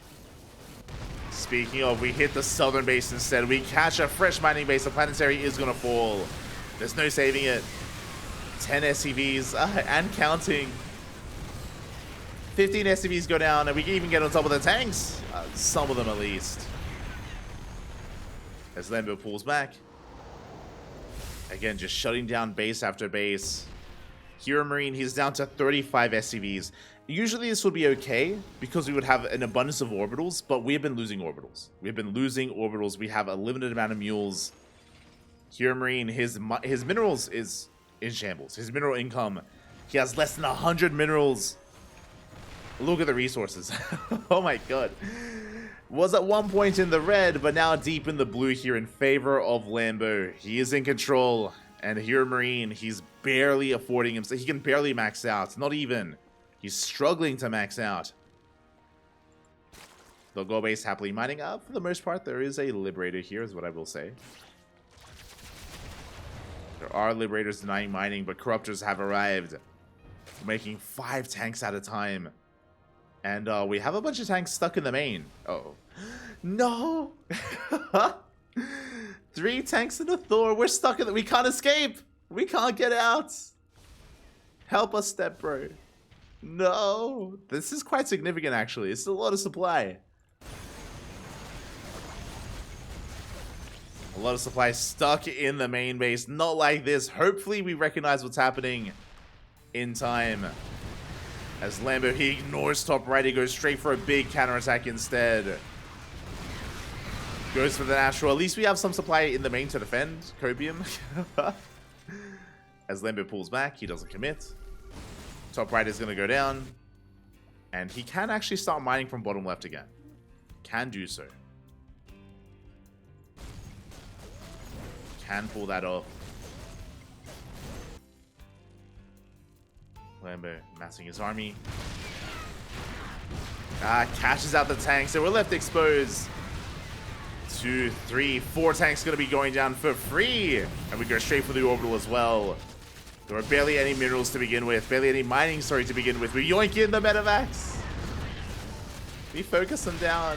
Speaking of, we hit the southern base instead. We catch a fresh mining base. The planetary is going to fall. There's no saving it. 10 SCVs and counting. 15 SCVs go down, and we can even get on top of the tanks. Some of them at least. As Lambo pulls back. Again, just shutting down base after base. HeRoMaRinE, he's down to 35 SCVs. Usually this would be okay because we would have an abundance of orbitals, but we have been losing orbitals. We've been losing orbitals. We have a limited amount of mules. HeRoMaRinE, his minerals is in shambles. His mineral income, he has less than 100 minerals. Look at the resources. Oh my god. Was at one point in the red, but now deep in the blue here in favor of Lambo. He is in control. And HeRoMaRinE, he's barely affording himself. He can barely max out. Not even. He's struggling to max out. They'll go base happily mining up. For the most part, there is a Liberator here, is what I will say. There are Liberators denying mining, but Corruptors have arrived. Making 5 tanks at a time. And we have a bunch of tanks stuck in the main. Uh-oh. No! 3 tanks and a Thor. We're stuck in it. We can't escape. We can't get out. Help us, Step Bro. No. This is quite significant, actually. It's a lot of supply. A lot of supply stuck in the main base. Not like this. Hopefully, we recognize what's happening in time. As Lambo, he ignores top right. He goes straight for a big counterattack instead. Goes for the natural. At least we have some supply in the main to defend Copium. As Lambo pulls back, he doesn't commit. Top right is going to go down. And he can actually start mining from bottom left again. Can do so. Can pull that off. Lambo massing his army. Cashes out the tanks. So we're left exposed. 2, 3, 4 tanks going to be going down for free. And we go straight for the orbital as well. There are barely any minerals to begin with. Barely any mining, sorry, to begin with. We yoink in the medevacs. We focus them down.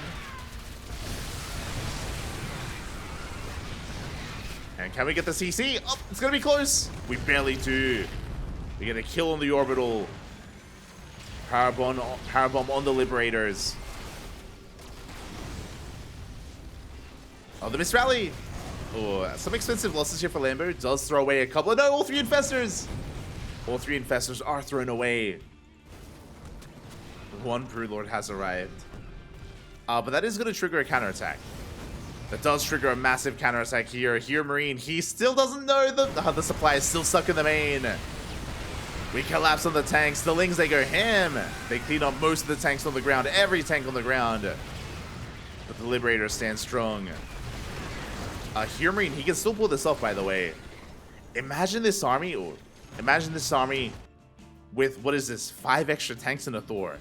And can we get the CC? Oh, it's going to be close. We barely do. We get a kill on the orbital. Powerbomb on the Liberators. Oh, the Miss Rally. Oh, some expensive losses here for Lambo. Does throw away a couple. No, all 3 Infestors. All 3 Infestors are thrown away. 1 Brood Lord has arrived. But that is going to trigger a counterattack. That does trigger a massive counterattack here. HeRoMaRinE, he still doesn't know the supply is still stuck in the main. We collapse on the tanks. The Lings, they go ham. They clean up most of the tanks on the ground. Every tank on the ground. But the Liberator stands strong. HeRoMaRinE, he can still pull this off, by the way. Imagine this army. Or imagine this army with, what is this, 5 extra tanks and a Thor.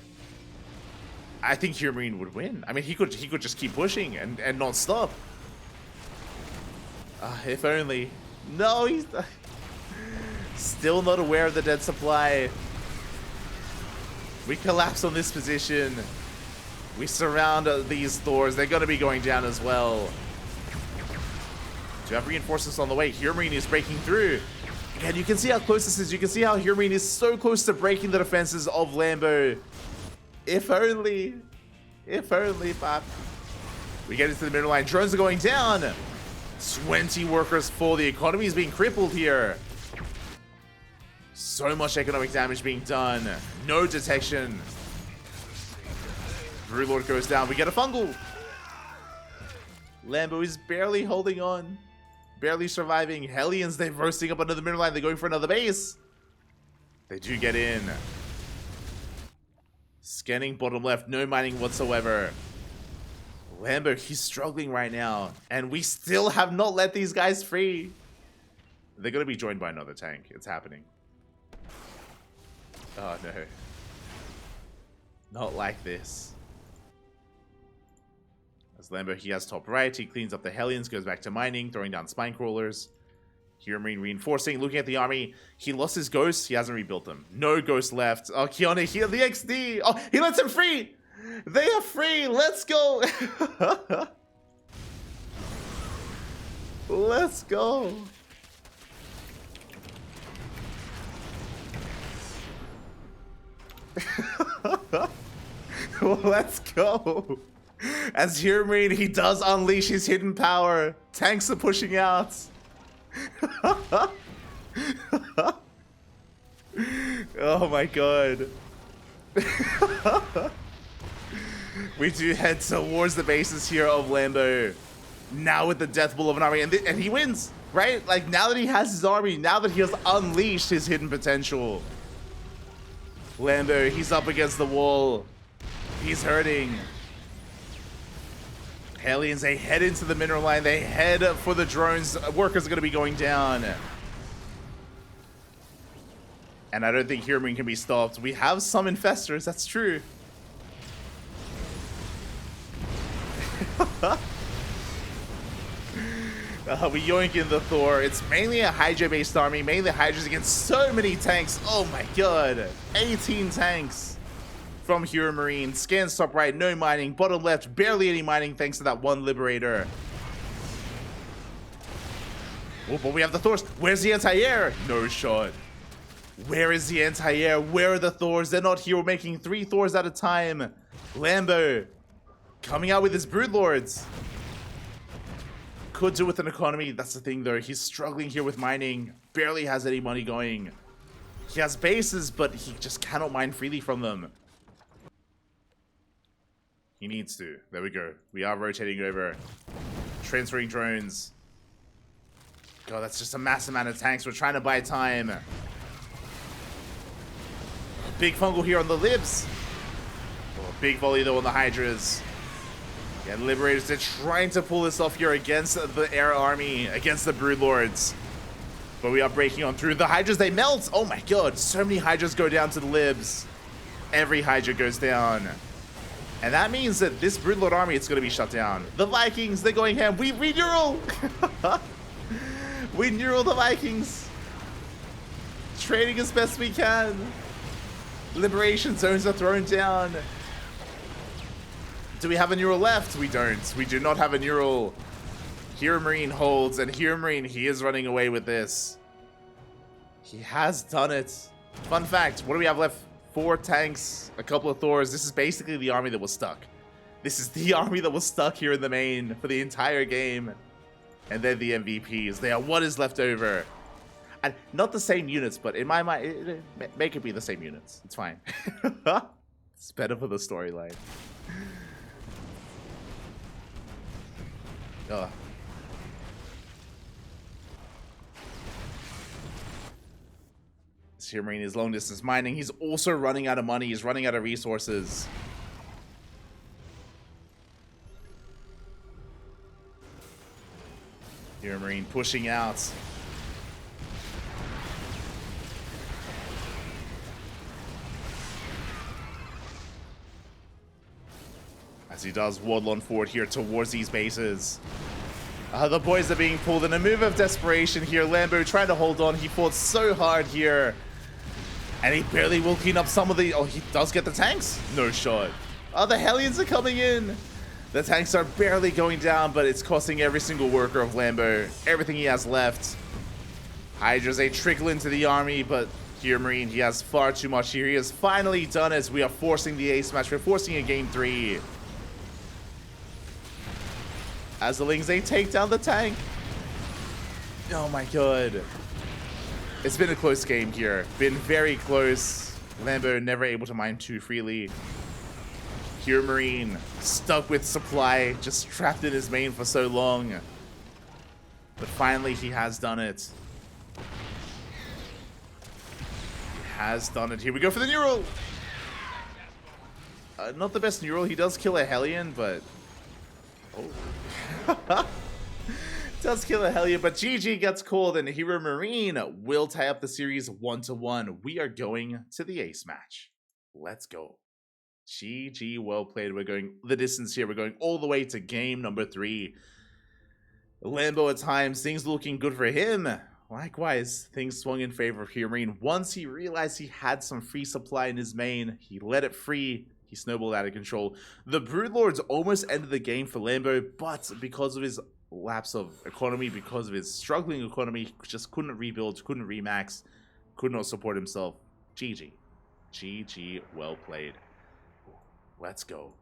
I think HeRoMaRinE would win. I mean, he could just keep pushing and not stop. If only. No, he's still not aware of the dead supply. We collapse on this position. We surround these Thors. They're going to be going down as well. Do you have reinforcements on the way? HeRoMaRinE is breaking through. Again, you can see how close this is. You can see how HeRoMaRinE is so close to breaking the defenses of Lambo. If only. If only, Pop. We get into the middle line. Drones are going down. 20 workers fall. The economy is being crippled here. So much economic damage being done. No detection. Broodlord goes down. We get a fungal. Lambo is barely holding on. Barely surviving. Hellions, they're roasting up under the middle line. They're going for another base. They do get in. Scanning bottom left. No mining whatsoever. Lambo, he's struggling right now. And we still have not let these guys free. They're going to be joined by another tank. It's happening. Oh, no. Not like this. As Lambo, he has top right. He cleans up the Hellions, goes back to mining, throwing down spine crawlers. HeRoMaRinE reinforcing, looking at the army. He lost his ghosts. He hasn't rebuilt them. No ghost left. Oh, Kione, here, the XD. Oh, he lets him free. They are free. Let's go. Let's go. Let's go. As HeRoMaRinE, he does unleash his hidden power. Tanks are pushing out. Oh my god. We do head towards the bases here of Lambo. Now with the death bull of an army. And he wins, right? Like, now that he has his army, now that he has unleashed his hidden potential. Lambo, he's up against the wall. He's hurting. Hellions, they head into the mineral line. They head for the drones. Workers are going to be going down. And I don't think HeRoMaRinE can be stopped. We have some infestors, that's true. We yoink in the Thor. It's mainly a Hydra-based army. Mainly Hydras against so many tanks. Oh my god. 18 tanks from HeRoMaRinE. Scans top right, no mining. Bottom left, barely any mining thanks to that one Liberator. Oh, but we have the Thors. Where's the anti-air? No shot. Where is the anti-air? Where are the Thors? They're not here. We're making 3 Thors at a time. Lambo coming out with his Broodlords. Could do with an economy. That's the thing, though. He's struggling here with mining. Barely has any money going. He has bases, but he just cannot mine freely from them. He needs to. There we go. We are rotating over. Transferring drones. God, that's just a mass amount of tanks. We're trying to buy time. Big fungal here on the Libs. Oh, big volley, though, on the Hydras. Yeah, Liberators, they're trying to pull this off here against the air army, against the Broodlords. But we are breaking on through. The Hydras, they melt! Oh my god, so many Hydras go down to the Libs. Every Hydra goes down. And that means that this Broodlord army, it's going to be shut down. The Vikings, they're going ham. We neural! We neural the Vikings. Trading as best we can. Liberation zones are thrown down. Do we have a neural left? We don't. We do not have a neural. HeRoMaRinE holds, and HeRoMaRinE, he is running away with this. He has done it. Fun fact, what do we have left? 4 tanks, a couple of Thors. This is basically the army that was stuck. This is the army that was stuck here in the main for the entire game. And they're the MVPs. They are what is left over. And not the same units, but in my mind, make it be the same units. It's fine. It's better for the storyline. Oh. HeRoMaRinE is long distance mining. He's also running out of money. He's running out of resources. HeRoMaRinE pushing out. As he does waddle on forward here towards these bases. The boys are being pulled in a move of desperation here. Lambo trying to hold on. He fought so hard here. And he barely will clean up some of the... Oh, he does get the tanks? No shot. Oh, the Hellions are coming in. The tanks are barely going down, but it's costing every single worker of Lambo everything he has left. Hydras, they trickle into the army, but HeRoMaRinE, he has far too much here. He has finally done it. We are forcing the ace match. We're forcing a game 3. As the Lings, they take down the tank. Oh my god. It's been a close game here. Been very close. Lambo never able to mine too freely. HeRoMaRinE stuck with supply, just trapped in his main for so long. But finally he has done it. He has done it. Here we go for the neural. Not the best neural. He does kill a Hellion, but... Oh. Does kill a Hellion, but GG gets called, and HeRoMaRinE will tie up the series 1-1. We are going to the ace match. Let's go. GG, well played. We're going the distance here. We're going all the way to game number 3. Lambo at times, things looking good for him. Likewise, things swung in favor of HeRoMaRinE. Once he realized he had some free supply in his main, he let it free. He snowballed out of control. The Broodlords almost ended the game for Lambo, but because of his lapse of economy, because of his struggling economy, just couldn't rebuild, couldn't remax, could not support himself. GG. GG, well played. Let's go.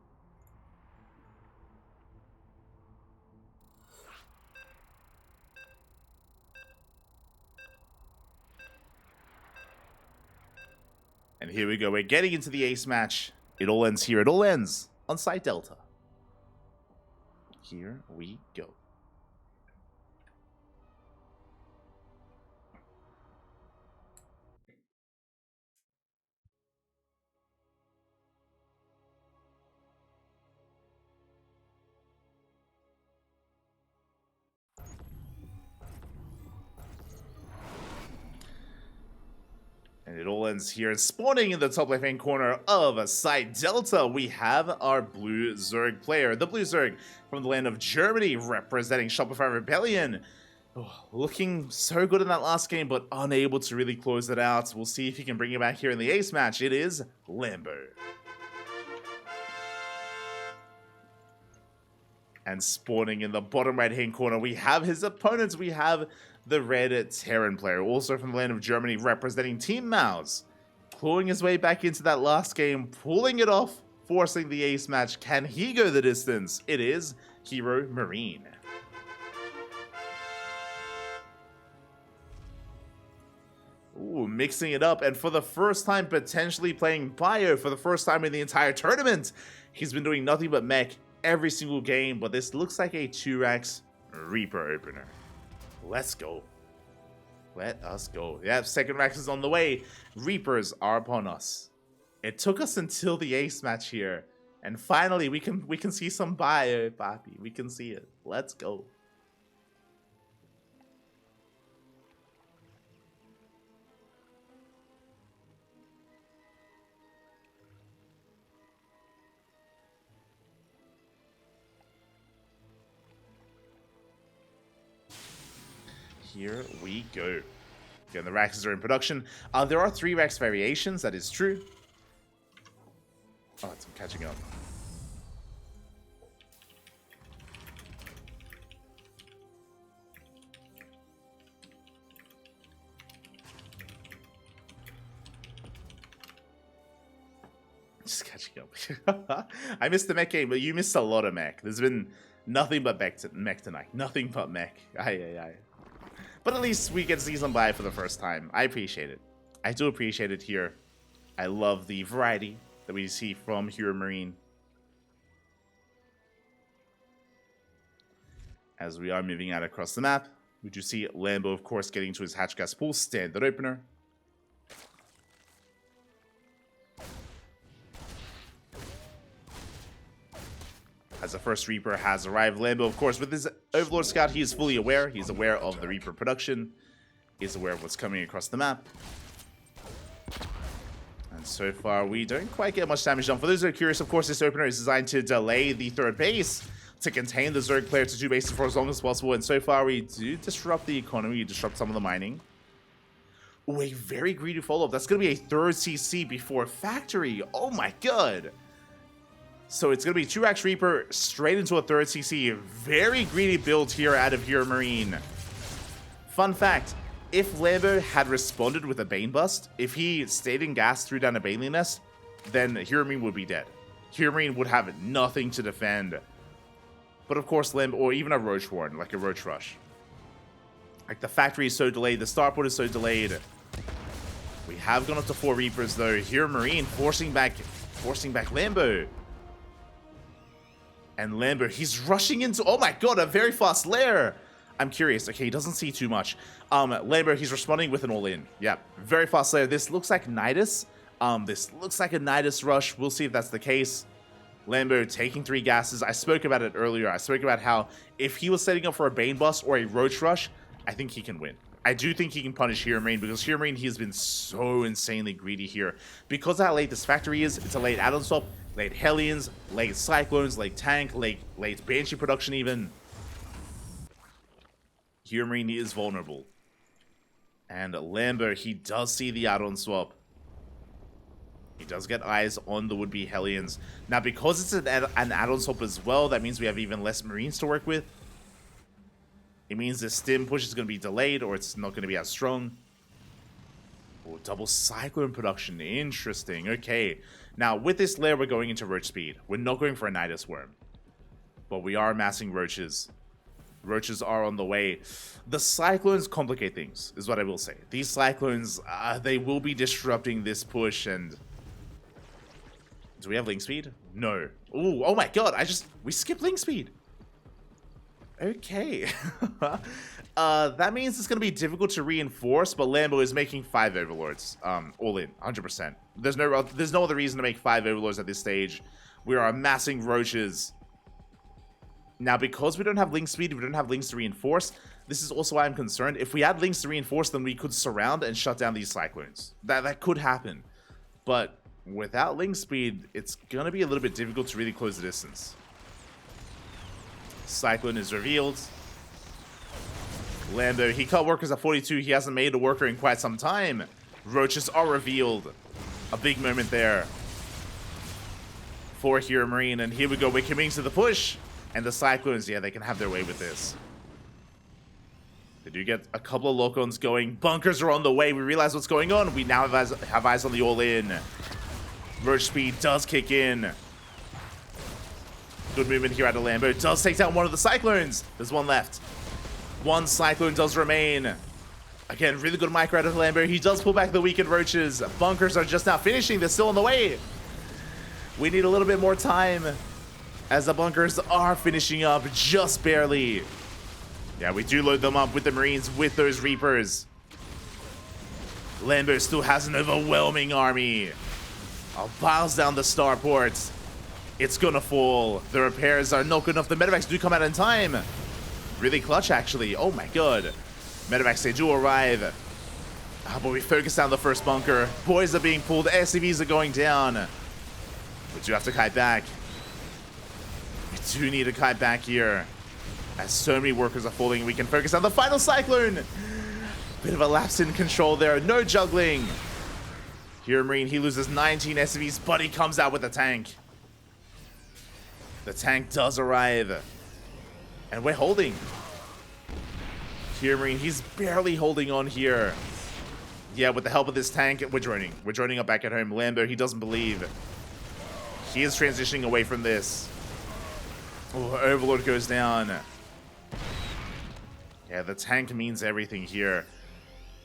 And here we go. We're getting into the ace match. It all ends here. It all ends on site Delta. Here we go. And it all ends here. And spawning in the top left-hand corner of site Delta, we have our Blue Zerg player. The Blue Zerg from the land of Germany, representing Shopify Rebellion. Oh, looking so good in that last game, but unable to really close it out. We'll see if he can bring it back here in the ace match. It is Lambo. And spawning in the bottom right-hand corner, we have his opponents. We have the red Terran player, also from the land of Germany, representing Team Mouse. Clawing his way back into that last game, pulling it off, forcing the ace match. Can he go the distance? It is HeRoMaRinE. Ooh, mixing it up, and for the first time, potentially playing Bio for the first time in the entire tournament. He's been doing nothing but mech every single game, but this looks like a 2x Reaper opener. Let's go. Let us go. Yeah, second Rax is on the way. Reapers are upon us. It took us until the ace match here, and finally we can see some Bio, Papi. We can see it. Let's go. Here we go. Again, the Raxes are in production. There are 3 Rax variations, that is true. Oh, I'm catching up. Just catching up. I missed the mech game, but you missed a lot of mech. There's been nothing but mech tonight. Nothing but mech. Aye. But at least we get to see some Bio for the first time. I appreciate it. I do appreciate it here. I love the variety that we see from HeRoMaRinE. As we are moving out across the map, we do see Lambo, of course, getting to his hatch gas pool standard opener. As the first Reaper has arrived, Lambo, of course, with his Overlord Scout, he is fully aware. He's aware of the Reaper production. He's aware of what's coming across the map. And so far, we don't quite get much damage done. For those who are curious, of course, this opener is designed to delay the third base, to contain the Zerg player to 2 bases for as long as possible. And so far, we do disrupt the economy, disrupt some of the mining. Oh, a very greedy follow-up. That's going to be a third CC before factory. Oh my god. So it's going to be 2x Reaper straight into a third CC. Very greedy build here out of HeRoMaRinE. Fun fact, if Lambo had responded with a Bane Bust, if he stayed in gas, threw down a Baneling Nest, then HeRoMaRinE would be dead. HeRoMaRinE would have nothing to defend. But of course, Lambo, or even a Roach Warren, like a Roach Rush. Like, the factory is so delayed, the starport is so delayed. We have gone up to 4 Reapers, though. HeRoMaRinE forcing back Lambo. And Lambo, he's rushing into, oh my god, a very fast lair. I'm curious. Okay, he doesn't see too much. Lambo, he's responding with an all-in. Yeah, very fast lair. This looks like Nidus. This looks like a Nidus rush. We'll see if that's the case. Lambo taking 3 gases. I spoke about it earlier. I spoke about how if he was setting up for a Bane Bust or a Roach Rush, I think he can win. I do think he can punish HeRoMaRinE, because HeRoMaRinE, he has been so insanely greedy here. Because of how late this factory is, it's a late add-on swap, late Hellions, late Cyclones, late Tank, late Banshee production even. HeRoMaRinE is vulnerable. And Lambo, he does see the add-on swap. He does get eyes on the would-be Hellions. Now, because it's an add-on swap as well, that means we have even less Marines to work with. It means the stim push is going to be delayed, or it's not going to be as strong. Oh, double Cyclone production. Interesting. Okay. Now, with this lair, we're going into Roach speed. We're not going for a Nidus Worm. But we are amassing Roaches. Roaches are on the way. The Cyclones complicate things, is what I will say. These Cyclones, they will be disrupting this push, and... Do we have Link Speed? No. Ooh, oh my god, we skipped Link Speed. Okay. That means it's going to be difficult to reinforce, but Lambo is making 5 Overlords. All in, 100%. There's no other reason to make 5 Overlords at this stage. We are amassing Roaches. Now, because we don't have Link Speed, we don't have Links to reinforce, this is also why I'm concerned. If we had Links to reinforce, then we could surround and shut down these Cyclones. That could happen. But without Link Speed, it's going to be a little bit difficult to really close the distance. Cyclone is revealed. Lambo, he cut workers at 42. He hasn't made a worker in quite some time. Roaches are revealed. A big moment there for HeRoMaRinE. And here we go. We're committing to the push. And the Cyclones, yeah, they can have their way with this. They do get a couple of lock-ons going. Bunkers are on the way. We realize what's going on. We now have eyes on the all-in. Roach speed does kick in. Good movement here out of Lambo. Does take down one of the Cyclones. There's one left. One Cyclone does remain. Again, really good micro out of Lambo. He does pull back the weakened Roaches. Bunkers are just now finishing. They're still on the way. We need a little bit more time, as the bunkers are finishing up just barely. Yeah, we do load them up with the Marines, with those Reapers. Lambo still has an overwhelming army. Piles down the starport. It's gonna fall. The repairs are not good enough. The medevacs do come out in time. Really clutch, actually. Oh my god. Medevacs, they do arrive. But we focus down the first bunker. Boys are being pulled. SCVs are going down. We do have to kite back. We do need to kite back here, as so many workers are falling. We can focus on the final Cyclone. Bit of a lapse in control there. No juggling. HeRoMaRinE, he loses 19 SCVs, but he comes out with a tank. The tank does arrive. And we're holding. HeRoMaRinE, he's barely holding on here. Yeah, with the help of this tank, we're droning. We're droning up back at home. Lambo, he doesn't believe. He is transitioning away from this. Oh, Overlord goes down. Yeah, the tank means everything here.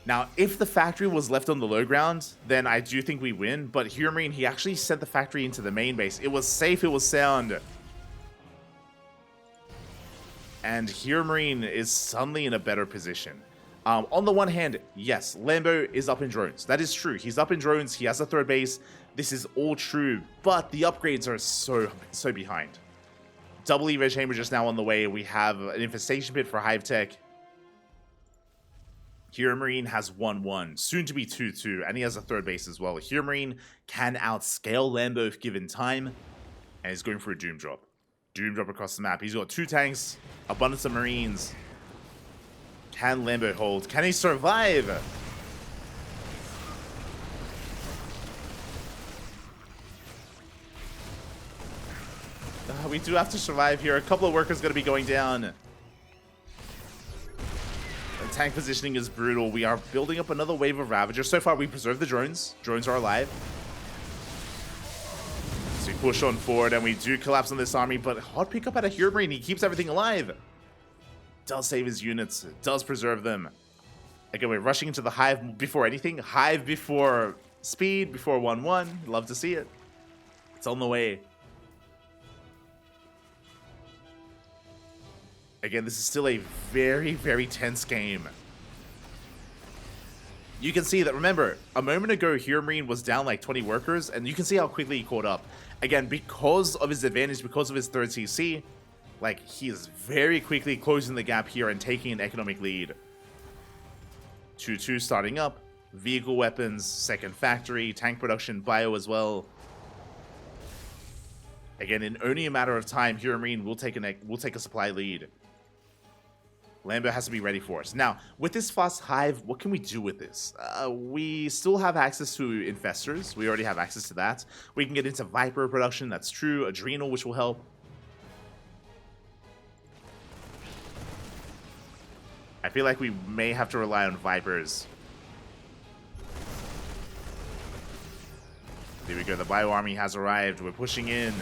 Now, if the factory was left on the low ground, then I do think we win. But HeRoMaRinE, he actually sent the factory into the main base. It was safe, it was sound. And HeRoMaRinE is suddenly in a better position. On the one hand, yes, Lambo is up in drones. That is true. He's up in drones. He has a third base. This is all true. But the upgrades are so behind. Double Evo Chamber just now on the way. We have an Infestation Pit for Hive Tech. HeRoMaRinE has 1-1, soon to be 2-2, and he has a third base as well. HeRoMaRinE can outscale Lambo if given time, and he's going for a Doom Drop. Doom Drop across the map. He's got 2 tanks, abundance of Marines. Can Lambo hold? Can he survive? We do have to survive here. A couple of workers going to be going down. tank positioning is brutal. We are building up another wave of Ravagers. So far, we preserved the drones. Drones are alive. So we push on forward, and we do collapse on this army, but hot pickup out of HeRoMaRinE. He keeps everything alive. Does save his units. Does preserve them. Again, we're rushing into the Hive before anything. Hive before speed, before 1-1. Love to see it. It's on the way. Again, this is still a very, very tense game. You can see that, remember, a moment ago, HeRoMaRinE was down like 20 workers, and you can see how quickly he caught up. Again, because of his advantage, because of his third CC, like, he is very quickly closing the gap here and taking an economic lead. 2-2 starting up. Vehicle weapons, second factory, tank production, bio as well. Again, in only a matter of time, HeRoMaRinE will take a supply lead. Lambo has to be ready for us. Now, with this fast Hive, what can we do with this? We still have access to Infestors. We already have access to that. We can get into Viper production, that's true. Adrenal, which will help. I feel like we may have to rely on Vipers. There we go, the Bio Army has arrived. We're pushing in.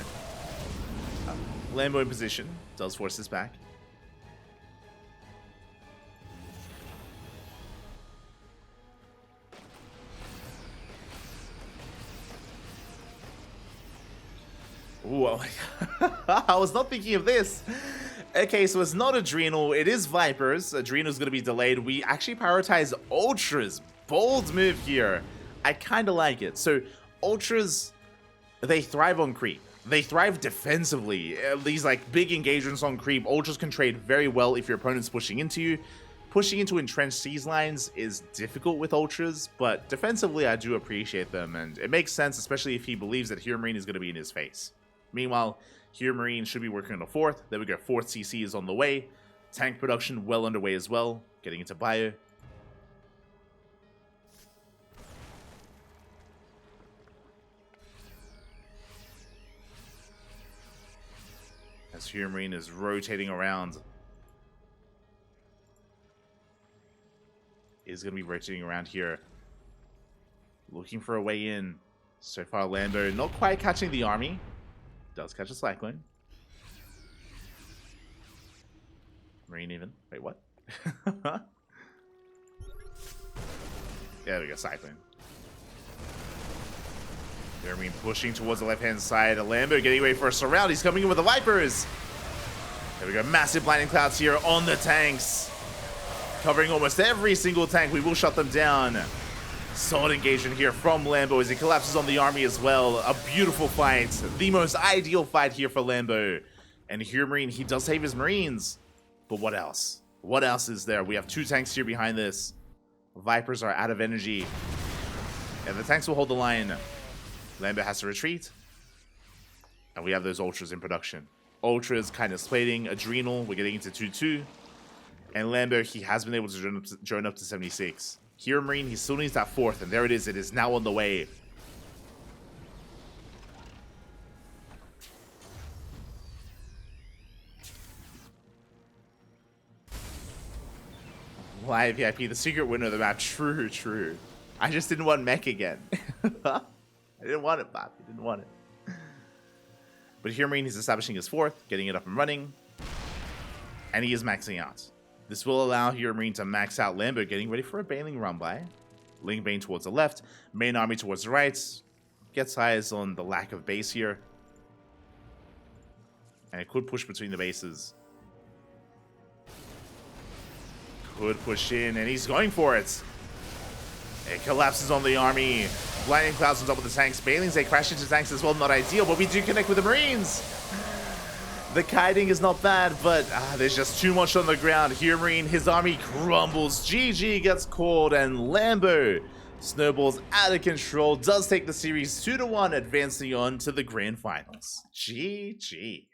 Lambo in position. Does force this back. Ooh, oh I was not thinking of this. Okay, so it's not Adrenal, it is Vipers. Adrenal's gonna be delayed. We actually prioritize Ultras. Bold move here. I kind of like it. So, Ultras, they thrive on creep. They thrive defensively. These like big engagements on creep, Ultras can trade very well if your opponent's pushing into you. Pushing into entrenched siege lines is difficult with Ultras, but defensively I do appreciate them, and it makes sense, especially if he believes that HeRoMaRinE is going to be in his face. Meanwhile, HeRoMaRinE should be working on a fourth. There we go, fourth CC is on the way. Tank production well underway as well. Getting into bio. As HeRoMaRinE is rotating around. Is going to be rotating around here. Looking for a way in. So far, Lambo not quite catching the army. Does catch a Cyclone. Marine even. Wait, what? There we go, Cyclone. HeRoMaRinE pushing towards the left-hand side. Lambo getting ready for a surround. He's coming in with the Vipers. There we go, massive blinding clouds here on the tanks. Covering almost every single tank. We will shut them down. Solid engagement here from Lambo as he collapses on the army as well. A beautiful fight. The most ideal fight here for Lambo. And HeRoMaRinE, he does save his Marines. But what else? What else is there? We have two tanks here behind this. Vipers are out of energy. And the tanks will hold the line. Lambo has to retreat. And we have those Ultras in production. Ultras kind of splitting. Adrenal, we're getting into 2-2. And Lambo, he has been able to drone up to 76. HeRoMaRinE, he still needs that fourth, and there it is now on the way. Live VIP, the secret winner of the map. True, true. I just didn't want mech again. I didn't want it, Bob. I didn't want it. But HeRoMaRinE is establishing his fourth, getting it up and running. And he is maxing out. This will allow HeRoMaRinE to max out Lambo, getting ready for a Baneling run by. Ling Bane towards the left, main army towards the right. Gets eyes on the lack of base here. And it could push between the bases. Could push in, and he's going for it. It collapses on the army. Blinding clouds on top of the tanks. Banelings, they crash into tanks as well, not ideal, but we do connect with the Marines. The kiting is not bad, but there's just too much on the ground. HeRoMaRinE, his army crumbles. GG gets called, and Lambo snowballs out of control. Does take the series 2-1, advancing on to the grand finals. GG.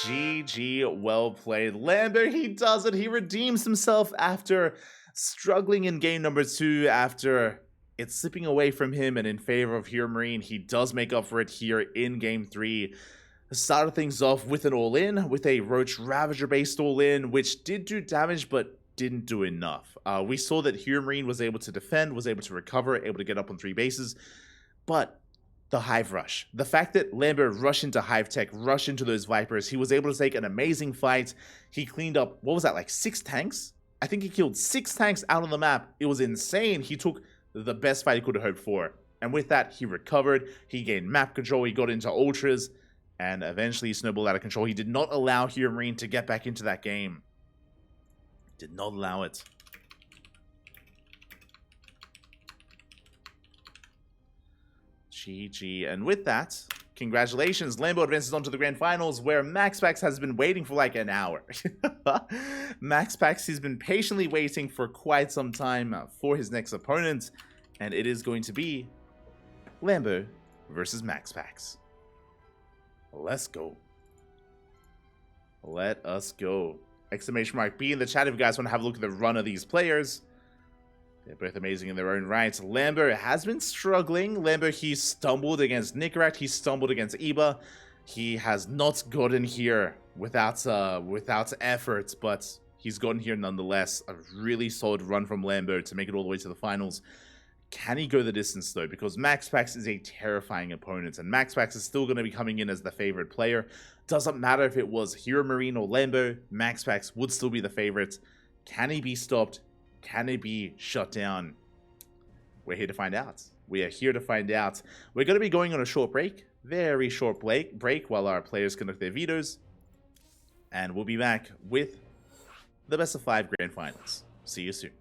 GG, well played. Lambo, he does it. He redeems himself after struggling in game number 2, after it's slipping away from him and in favor of HeRoMaRinE. He does make up for it here in game 3. started things off with an all-in, with a Roach Ravager-based all-in, which did do damage, but didn't do enough. We saw that HeRoMaRinE was able to defend, was able to recover, able to get up on 3 bases, but the Hive Rush. The fact that Lambo rushed into Hive Tech, rushed into those Vipers, he was able to take an amazing fight. He cleaned up, what was that, like 6 tanks? I think he killed 6 tanks out on the map. It was insane. He took the best fight he could have hoped for. And with that, he recovered, he gained map control, he got into Ultras, and eventually he snowballed out of control. He did not allow HeRoMaRinE to get back into that game. Did not allow it. GG. And with that, congratulations. Lambo advances on to the grand finals, where MaxPax has been waiting for like an hour. MaxPax has been patiently waiting for quite some time for his next opponent, and it is going to be Lambo versus MaxPax. Let's go. Let us go. Exclamation mark B in the chat if you guys want to have a look at the run of these players. They're both amazing in their own right. Lambo has been struggling. Lambo, he stumbled against Nicorette. He stumbled against Eba. He has not gotten here without effort, but he's gotten here nonetheless. A really solid run from Lambo to make it all the way to the finals. Can he go the distance, though? Because MaxPax is a terrifying opponent, and MaxPax is still going to be coming in as the favorite player. Doesn't matter if it was HeRoMaRinE or Lambo, MaxPax would still be the favorite. Can he be stopped? Can it be shut down? We're here to find out. We are here to find out. We're going to be going on a short break. Very short break while our players conduct their vetoes. And we'll be back with the best of 5 grand finals. See you soon.